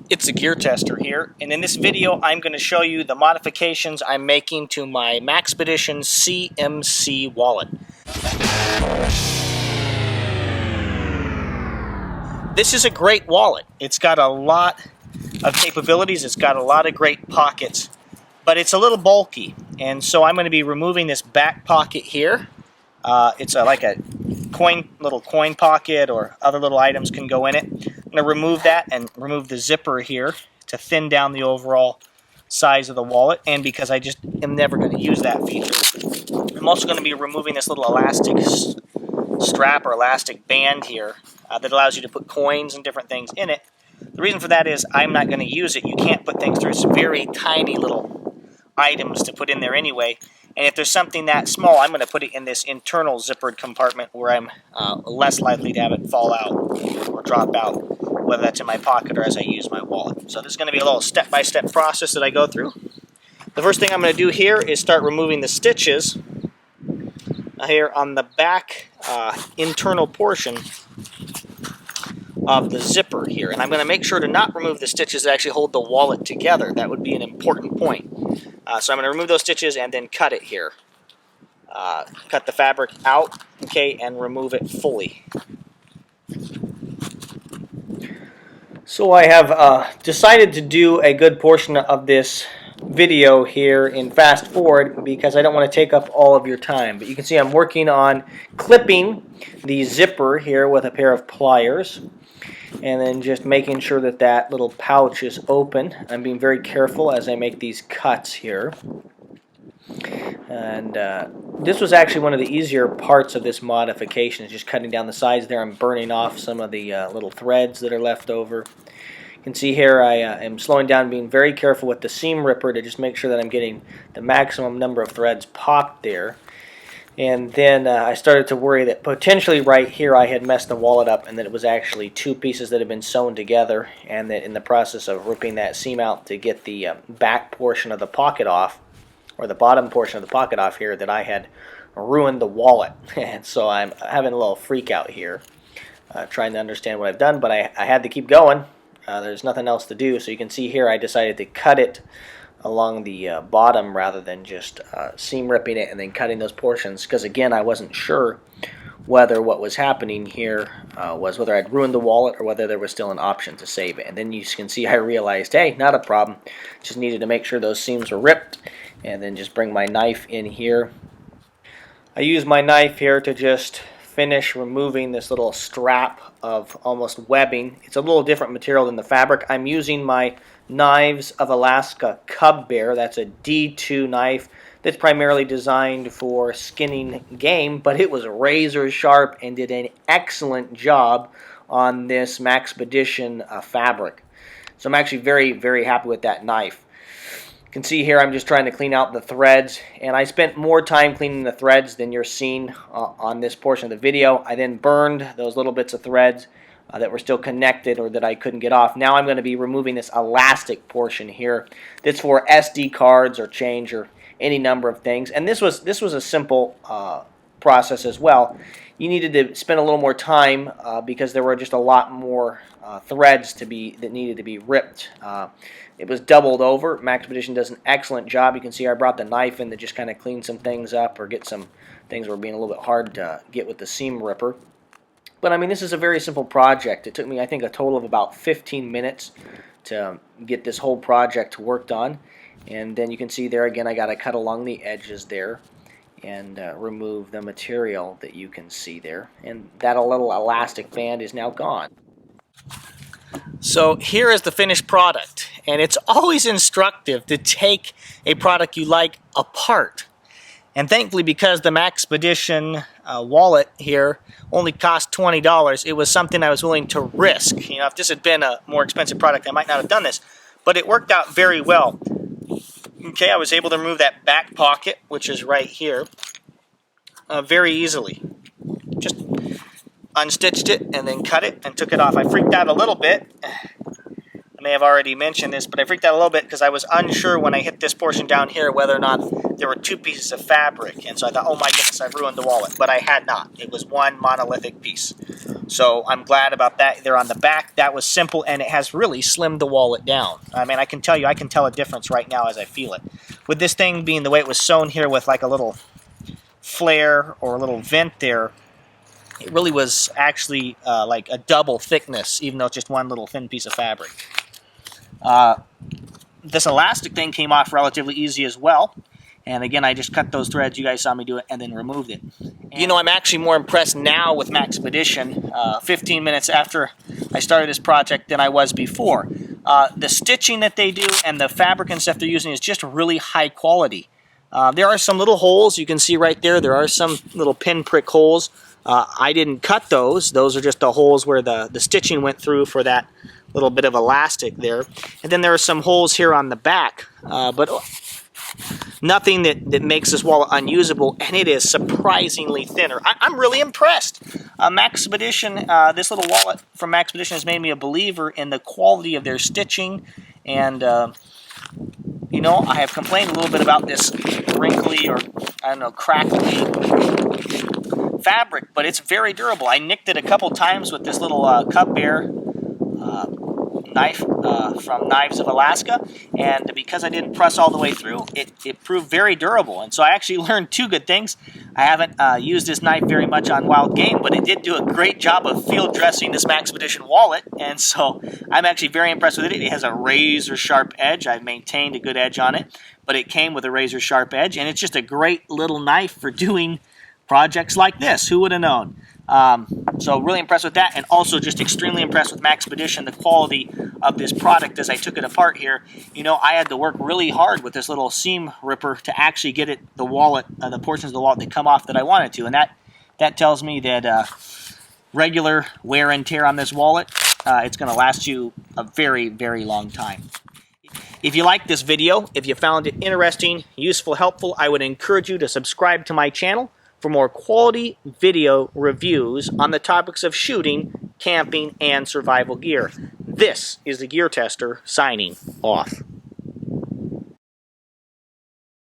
It's TheGearTester here, and in this video I'm going to show you the modifications I'm making to my Maxpedition C.M.C wallet. This is a great wallet. It's got a lot of capabilities, it's got a lot of great pockets, but it's a little bulky, and so I'm going to be removing this back pocket here. It's like a little coin pocket, or other little items can go in it. I'm going to remove that and remove the zipper here to thin down the overall size of the wallet, and because I just am never going to use that feature. I'm also going to be removing this little elastic strap or elastic band here that allows you to put coins and different things in it. The reason for that is I'm not going to use it. You can't put things through. It's very tiny little items to put in there anyway. And if there's something that small, I'm going to put it in this internal zippered compartment where I'm less likely to have it fall out or drop out, whether that's in my pocket or as I use my wallet. So this is going to be a little step-by-step process that I go through. The first thing I'm going to do here is start removing the stitches here on the back internal portion of the zipper here. And I'm going to make sure to not remove the stitches that actually hold the wallet together. That would be an important point. So I'm going to remove those stitches and then cut it here. Cut the fabric out, okay, and remove it fully. So I have decided to do a good portion of this video here in fast forward because I don't want to take up all of your time. But you can see I'm working on clipping the zipper here with a pair of pliers, and then just making sure that that little pouch is open. I'm being very careful as I make these cuts here. And this was actually one of the easier parts of this modification, is just cutting down the sides there. I'm burning off some of the little threads that are left over. You can see here I am slowing down, being very careful with the seam ripper to just make sure that I'm getting the maximum number of threads popped there. And then I started to worry that potentially right here I had messed the wallet up, and that it was actually two pieces that had been sewn together, and that in the process of ripping that seam out to get the back portion of the pocket off, or the bottom portion of the pocket off here, that I had ruined the wallet. And so I'm having a little freak out here, trying to understand what I've done, but I had to keep going. There's nothing else to do. So you can see here I decided to cut it along the bottom rather than just seam ripping it and then cutting those portions, because again I wasn't sure whether what was happening here was whether I'd ruined the wallet or whether there was still an option to save it. And then you can see I realized, hey, not a problem, just needed to make sure those seams were ripped, and then just bring my knife in here. I use my knife here to just finish removing this little strap of almost webbing. It's a little different material than the fabric. I'm using my Knives of Alaska Cub Bear. That's a D2 knife that's primarily designed for skinning game, but it was razor sharp and did an excellent job on this Maxpedition fabric. So I'm actually very, very happy with that knife. You can see here I'm just trying to clean out the threads, and I spent more time cleaning the threads than you're seeing on this portion of the video. I then burned those little bits of threads that were still connected or that I couldn't get off. Now I'm going to be removing this elastic portion here that's for SD cards or change or any number of things. And this was a simple process as well. You needed to spend a little more time because there were just a lot more threads that needed to be ripped. It was doubled over. Maxpedition does an excellent job. You can see I brought the knife in to just kind of clean some things up or get some things that were being a little bit hard to get with the seam ripper. But I mean, this is a very simple project. It took me, I think, a total of about 15 minutes to get this whole project worked on. And then you can see there again, I got to cut along the edges there and remove the material that you can see there. And that little elastic band is now gone. So here is the finished product. And it's always instructive to take a product you like apart. And thankfully, because the Maxpedition wallet here only cost $20, it was something I was willing to risk. You know, if this had been a more expensive product, I might not have done this. But it worked out very well. Okay, I was able to remove that back pocket, which is right here, very easily. Just unstitched it and then cut it and took it off. I freaked out a little bit I may have already mentioned this, but I freaked out a little bit because I was unsure when I hit this portion down here whether or not there were two pieces of fabric. And so I thought, oh my goodness, I've ruined the wallet. But I had not. It was one monolithic piece. So I'm glad about that. There on the back, that was simple, and it has really slimmed the wallet down. I mean, I can tell you, I can tell a difference right now as I feel it. With this thing being the way it was sewn here with like a little flare or a little vent there, it really was actually like a double thickness, even though it's just one little thin piece of fabric. This elastic thing came off relatively easy as well. And again, I just cut those threads, you guys saw me do it, and then removed it. You know, I'm actually more impressed now with Maxpedition, 15 minutes after I started this project, than I was before. The stitching that they do and the fabric and stuff they're using is just really high quality. There are some little holes, you can see right there. There are some little pinprick holes. I didn't cut those. Those are just the holes where the stitching went through for that little bit of elastic there. And then there are some holes here on the back, but nothing that makes this wallet unusable, and it is surprisingly thinner. I'm really impressed. Maxpedition, this little wallet from Maxpedition has made me a believer in the quality of their stitching, and you know, I have complained a little bit about this wrinkly or, I don't know, crackly fabric, but it's very durable. I nicked it a couple times with this little Cub Bear knife from Knives of Alaska, and because I didn't press all the way through, it proved very durable. And so I actually learned two good things. I haven't used this knife very much on wild game, but it did do a great job of field dressing this Maxpedition wallet, and so I'm actually very impressed with it. It has a razor sharp edge. I've maintained a good edge on it, but it came with a razor sharp edge, and it's just a great little knife for doing projects like this. Who would have known? So really impressed with that, and also just extremely impressed with Maxpedition, the quality of this product as I took it apart here. You know, I had to work really hard with this little seam ripper to actually get it, the wallet, the portions of the wallet that come off that I wanted to, and that tells me that regular wear and tear on this wallet, it's going to last you a very, very long time. If you liked this video, if you found it interesting, useful, helpful, I would encourage you to subscribe to my channel for more quality video reviews on the topics of shooting, camping, and survival gear. This is the Gear Tester signing off.